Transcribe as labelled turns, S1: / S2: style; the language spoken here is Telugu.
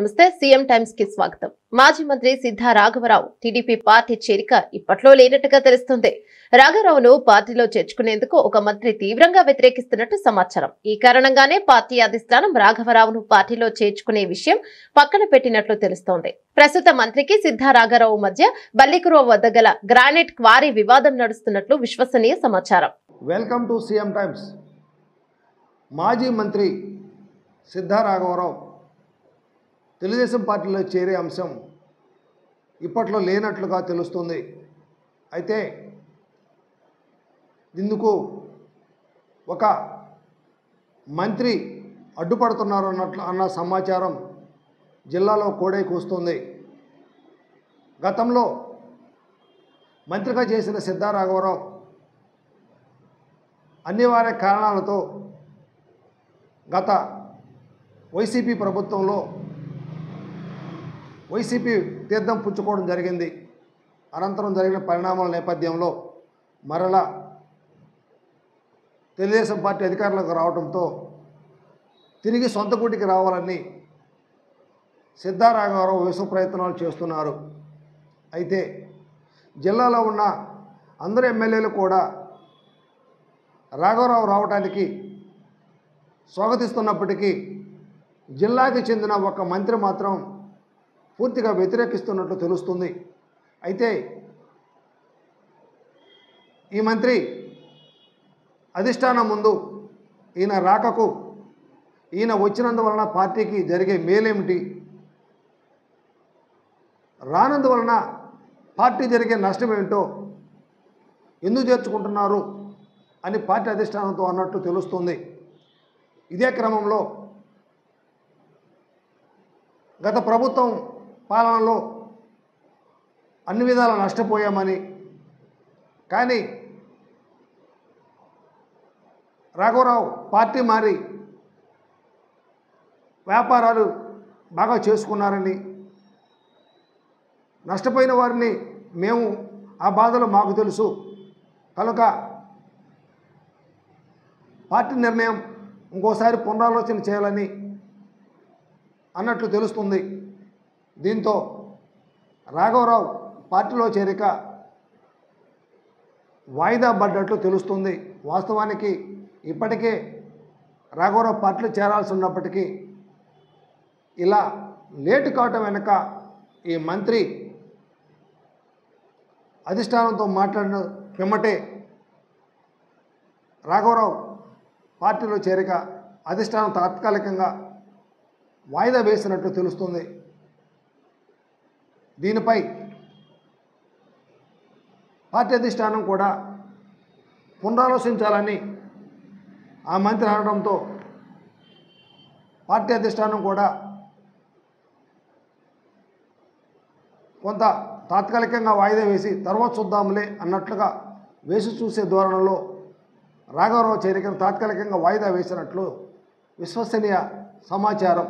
S1: నమస్తే సీఎం టైమ్స్ కి స్వాగతం. మాజీ మంత్రి సిద్ధా రాఘవరావు టీడీపీ పార్టీ చేరిక ఇప్పట్లో లేనట్టుగా తెలుస్తుంది. రాఘవరావును పార్టీలో చేర్చుకునేందుకు ఒక మంత్రి తీవ్రంగా వ్యతిరేకిస్తున్నట్టు సమాచారం. ఈ కారణంగానే పార్టీ అధిష్టానం రాఘవరావును పార్టీలో చేర్చుకునే విషయం పక్కన పెట్టినట్లు తెలుస్తోంది. ప్రస్తుత మంత్రికి సిద్ధా రాఘవరావు మధ్య బల్లికురవ వద్ద గల గ్రానైట్ క్వారీ వివాదం నడుస్తున్నట్లు విశ్వసనీయ సమాచారం.
S2: Welcome to CM times. మాజీ మంత్రి సిద్ధా రాఘవరావు తెలుగుదేశం పార్టీలో చేరే అంశం ఇప్పట్లో లేనట్లుగా తెలుస్తుంది. అయితే ఇందుకు ఒక మంత్రి అడ్డుపడుతున్నారు అన్న సమాచారం జిల్లాలో కోడై కూస్తుంది. గతంలో మంత్రిగా చేసిన సిద్ధా రాఘవరావు అనివార్య కారణాలతో గత వైసీపీ ప్రభుత్వంలో వైసీపీ తీర్థం పుచ్చుకోవడం జరిగింది. అనంతరం జరిగిన పరిణామాల నేపథ్యంలో మరలా తెలుగుదేశం పార్టీ అధికారంలోకి రావడంతో తిరిగి సొంత గూటికి రావాలని సిద్ధా రాఘవరావు విశ్వ ప్రయత్నాలు చేస్తున్నారు. అయితే జిల్లాలో ఉన్న అందరు ఎమ్మెల్యేలు కూడా రాఘవరావు రావడానికి స్వాగతిస్తున్నప్పటికీ జిల్లాకి చెందిన ఒక మంత్రి మాత్రం పూర్తిగా వ్యతిరేకిస్తున్నట్లు తెలుస్తుంది. అయితే ఈ మంత్రి అధిష్టానం ముందు ఈయన రాకకు ఈయన వచ్చినందువలన పార్టీకి జరిగే మేలేమిటి, రానందువలన పార్టీ జరిగే నష్టం ఏమిటో, ఎందుకు చేర్చుకుంటున్నారు అని పార్టీ అధిష్టానంతో అన్నట్టు తెలుస్తుంది. ఇదే క్రమంలో గత ప్రభుత్వం పాలనలో అన్ని విధాలా నష్టపోయామని, కానీ రాఘవరావు పార్టీ మారి వ్యాపారాలు బాగా చేసుకున్నారని, నష్టపోయిన వారిని మేము ఆ బాధలు మాకు తెలుసు కనుక పార్టీ నిర్ణయం ఇంకోసారి పునరాలోచన చేయాలని అన్నట్లు తెలుస్తుంది. దీంతో రాఘవరావు పార్టీలో చేరిక వాయిదా పడ్డట్లు తెలుస్తుంది. వాస్తవానికి ఇప్పటికే రాఘవరావు పార్టీలో చేరాల్సి ఉన్నప్పటికీ ఇలా లేటు కావటం వెనుక ఈ మంత్రి అధిష్టానంతో మాట్లాడిన పిమ్మటే రాఘవరావు పార్టీలో చేరిక అధిష్టానం తాత్కాలికంగా వాయిదా వేసినట్టు తెలుస్తుంది. దీనిపై పార్టీ అధిష్టానం కూడా పునరాలోచించాలని ఆ మంత్రి అనడంతో పార్టీ అధిష్టానం కూడా కొంత తాత్కాలికంగా వాయిదా వేసి తర్వాత చూద్దాంలే అన్నట్లుగా వేసి చూసే ధోరణిలో రాఘవరావు చేరికను తాత్కాలికంగా వాయిదా వేసినట్లు విశ్వసనీయ సమాచారం.